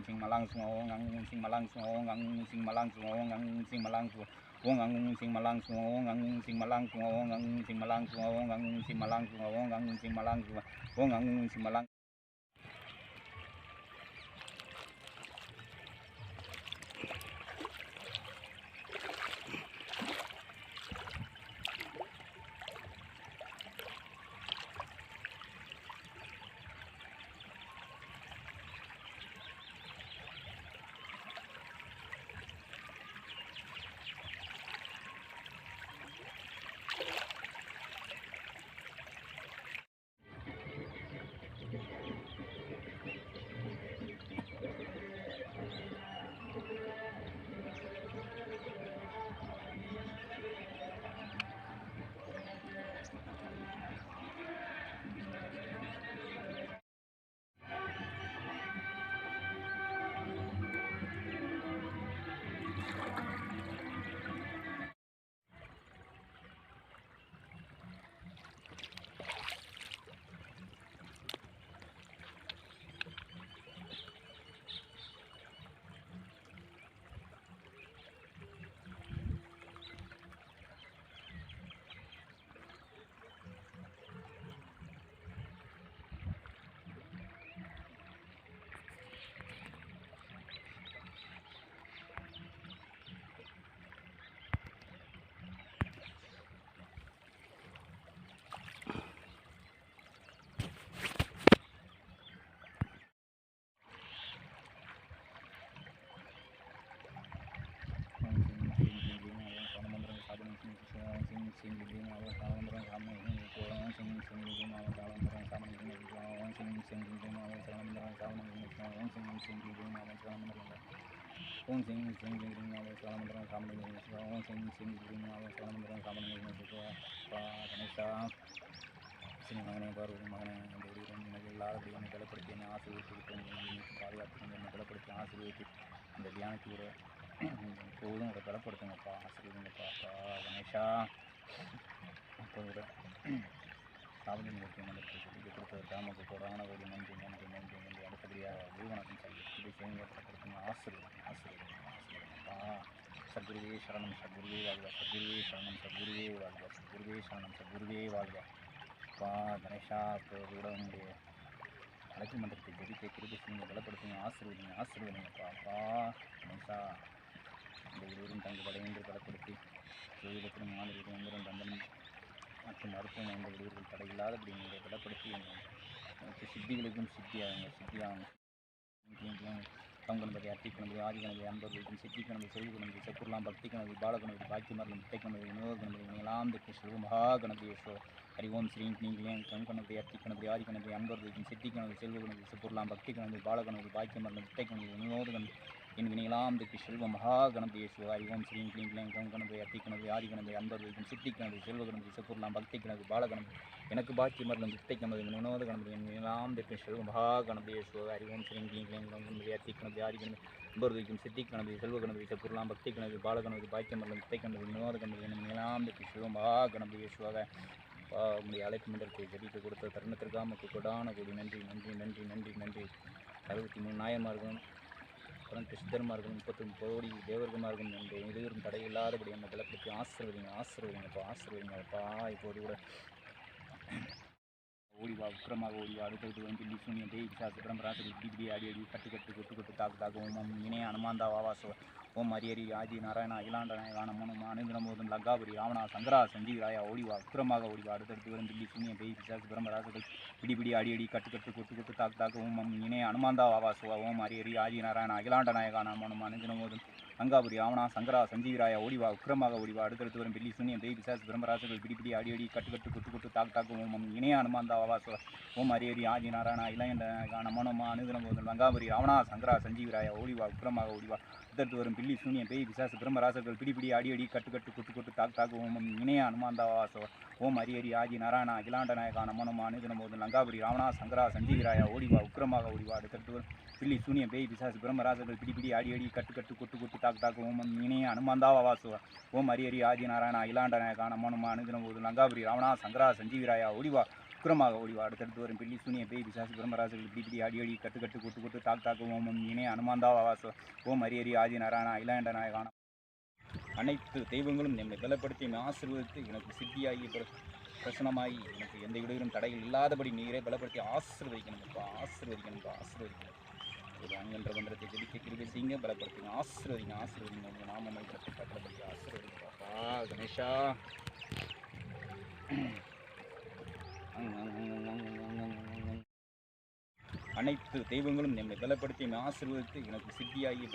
sing malang sung ong ang sing malang sung ong ang sing malang sung ong ang sing malang sung ong ang sing malang sung ong ang sing malang sung ong ang sing malang sung ong ang sing malang sung ong ang sing malang sung ong ang sing malang இந்த தியானத்தோட எப்போதும் ஒரு பலப்படுத்துங்கப்பா, ஆசீர்வதிங்கப்பா கணேஷா. அப்போது சாவணி நிகழ்ச்சி மன்றத்தை சொல்லிக் கொடுத்ததற்காக நமக்கு கொடான ஒரு நன்றி நன்றி நன்றி நன்றி. அடுத்தபடியாக குருவணக்கம் சொல்லி இதை செய்ய பலப்படுத்துங்க, ஆசீர்வதிங்கப்பா. சத்குருவே சரணம், சத்குருவே வாழ்க, சத்குருவே சரணம், சத்குருவே வாழ்க, சத்குருவே சரணம், சத்குருவே வாழ்க. அப்பா கணேஷா, அப்போது கூட உங்களுடைய அழைப்பு மன்றத்தை ஜெபிக்க கிருபை செய்யுங்க, பலப்படுத்துங்க, ஆசீர்வதிங்கப்பா. அப்பா கணேஷா, இந்த இருவரும் தங்கள் படையின்றி பலப்படுத்தி தொழிலத்திலும் மாதிரி எந்திரம் தந்தனும் மற்றும் மருத்துவம் எந்த விடுவர்கள் தடையில்லாதபடி நீங்கள் பலப்படுத்தி எனக்கு சித்திகளுக்கும் சித்தியாகுங்க. கங்கணபதி, அட்டிக்கணபதி, ஆதிகணபதி, அன்பர்களுக்கும் சித்திக்கணபதி, செல்வகணபதி, செப்புர்லாம், பக்திகணபதி, பாலகணபதி, பாக்கியமரணம், முத்தைக்கணபதி, வினோதகணபதி, நீலாம் திரு மகாகணபதி யசோ ஹரி ஓம் ஸ்ரீ நீங்களேன் கங்கணபதி, அட்டிக்கணபதி, ஆதிகணபதி, அன்பர்களுக்கும் சித்திக்கணபதி, செல்வகணபதி, செப்புர்லாம், பக்திகணபதி, பாலகணபதி, பாக்கியமரணம், முத்தைக்கணபதி, வினோதகணபதி, என் வினையெல்லாம் திக்கு செல்வ மகாகணபதி யசோ ஹரி ஓம் ஸ்ரீ நீங்களேன் கங்கணபதி, அட்டிக்கணபதி, ஆதிகணபதி, அன்பர்களுக்கும் சித்திக்கணபதி, செல்வகணபதி, செப்புர்லாம், பக்திகணபதி, பாலகணபதி, எனக்கு பாக்கியமரணம், முத்தைக்கணபதி, வினோதகணபதி, என் வினையெல்லாம் திக்கு செல்வ மகாகணபதி யசோ ஹரி ஓம் ஸ்ரீ நீங்களேன் கங்கணபதி, அட்டிக்கணபதி, ஆதிகணபதி, அன்பர்களுக்கும் சித்திக்கணபதி, செல்வகணபதி, செப்புர்லாம், பக்திகணபதி, பாலகணபதி, பாக்கியமரணம், முத்தைக்கணபதி, வினோதகணபதி, என் வினையெல்லாம் திக்கு செல்வ மகாகணபதி யசோக. உங்களுடைய அழைப்பு மன்றத்தை ஜெபிக்க கொடுத்த தருணத்திற்காக நமக்கு கொடான கூடி நன்றி நன்றி நன்றி நன்றி நன்றி. 63 நாயன்மார்களும் 18 சித்தர்மார்களும் 39 கோடி தேவர்குமார்களும் என்ற இருவரும் தடையில்லாதபடி என்னை பலப்படுத்தி ஆசீர்வதிங்கப்பா. இப்போது கூட ஓடிவா, உக்கிரமாக ஓடிவா, அடுத்தடுத்து வந்து பில்லி சூன்யம் பேய் பிசாசு பிரம்பராசரி இப்படி அடி கொட்டு கொட்டு தாக்கு ஓம் இணைய அனுமாந்தா வாவாசோ ஓம் ஹரி ஆதி நாராயண அகிலாண்ட நாயகான மோனம் அனுதினம் போதும் லங்காபுரி ராவணா சங்கரா சஞ்சீவராயா ஓடிவா, உக்கிரமாக ஓடிவா, அடுத்தடுத்து வரும் பில்லி சூன்யம் பேய் பிசாசு பிரம்பராசர்கள் பிடி அடி கொட்டு கொட்டு தாக்கு ஓம் இணைய அனுமாந்தா வாவாசோ ஓம் ஹரி ஆதி நாராயண அகிலாண்ட நாயகான மோனம் அனுதினம் போதும் லங்காபுரி ராவணா சங்கரா சஞ்சீவராயா ஓடிவா, உக்கிரமாக ஓடிவா, அடுத்தடுத்து வரும் பில்லி சூன்யம் பேய் பிசாசு பிரம்பராசர்கள் பிடி அடி கொட்டு தாக்கு ஓம் இணைய அனுமாந்தா வாவாசோ ஓம் ஹரி ஆதி நாராயண அகிலாண்ட நமனமா அனுதினம் போதும் லங்காபுரி ராவணா சங்கரா சஞ்சீவராயா ஓடிவா, உக்கிரமாக ஓடிவா, அடுத்தடுத்து வரும் பில்லி சூன்யம் பேய் பிசாசு பிரம்மராசர்கள் பிடி அடி கொட்டு தாக்கு ஓம் இணைய அனுமாந்தா வாசோ ஓம் ஹரி ஆதி நாராயண அகிலாண்ட நாயகா நமனமா அனுதினம் போதும் லங்காபுரி ராவணா சங்கரா சஞ்சீவராயா ஓடிவா, உக்கிரமாக ஓடிவா, அடுத்தடுத்து வரும் பில்லி சூன்யம் பேய் பிசாசு பிரம்மராசர்கள் பிடி அடி கொட்டு தாக்கு ஓம் இணைய அனுமாந்தா வாசோ ஓம் ஹரி ஆதி நாராயண அகிலாண்ட நாயகா நமனமா அனுதினம் போதும் லங்காபுரி ராவணா சங்கரா சஞ்சீவராயா ஓடிவா, உக்கிரமாக ஓடி வா. அடுத்தடுத்து வரும் பில்லி சூனிய பேய் பிசாசு பிரம்மராசுகள் இப்படி இப்படி அடி அடி கட்டு கட்டு கொட்டு கொட்டு தாக்கு ஓம் இணைய அனுமாந்தா வாவாசோ ஓம் ஹரி ஆதி நாராயணா அகிலாண்ட நாயகான அனைத்து தெய்வங்களும் நம்மை பலப்படுத்தி ஆசீர்வதித்து எனக்கு சித்தியாகி பிரசனமாகி எனக்கு எந்த இடையிலும் தடைகள் இல்லாதபடி நீரே பலப்படுத்தி ஆசீர்வதிக்கணும்ப்பா ஆசீர்வதிக்கணும்ப்பா ஆசீர்வதிக்கணும். ஒரு அங்கன்ற மந்திரத்தை ஜெபிக்க கிருபை செய்யுங்க, பலப்படுத்துங்க, ஆசீர்வதிங்க ஆசீர்வதிங்க. உங்கள் நாம மையத்தை பலப்படுத்தி ஆசீர்வதிங்கப்பா கணேஷா. அனைத்து தெய்வங்களும் நம்மை பலப்படுத்தி ஆசீர்வதித்து எனக்கு சித்தியாகி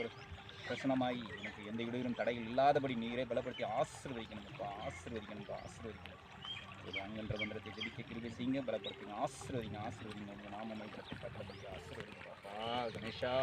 பிரசனமாகி எனக்கு எந்த இடையிலும் தடைகள் இல்லாதபடி நீரே பலப்படுத்தி ஆசீர்வதிக்கணும்ப்பா ஆசீர்வதிக்கணும்ப்பா ஆசீர்வதிக்கணும். ஒரு அங்கன்ற மந்திரத்தை ஜெபிக்க கிருபை செய்யுங்க, பலப்படுத்துங்க, ஆசீர்வதிங்க ஆசீர்வதிங்க. உங்கள் நாம மையத்தை பலப்படுத்தி ஆசீர்வதிங்கப்பா Ganesha.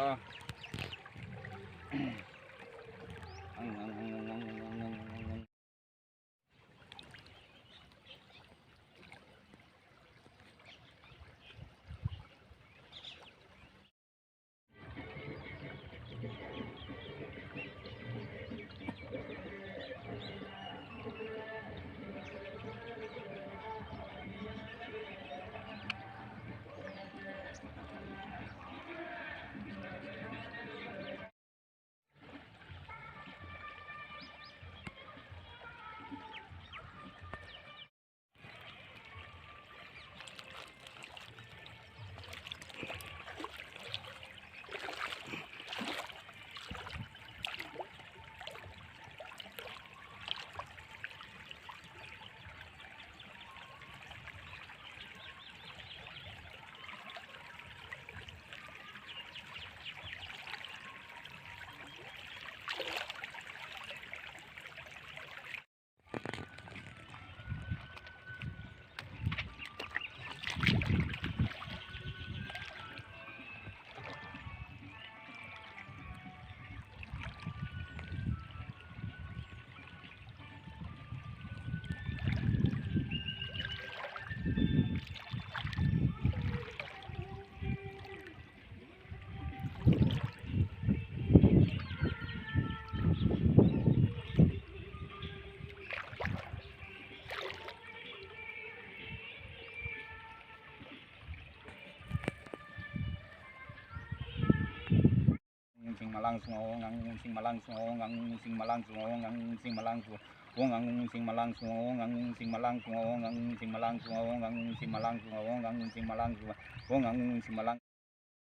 Malang Suong, ang sing Malang Suong, ang sing Malang Suong, ang sing Malang Suong, ang sing Malang Suong, ang sing Malang Suong, ang sing Malang Suong, ang sing Malang Suong, ang sing Malang Suong, ang sing Malang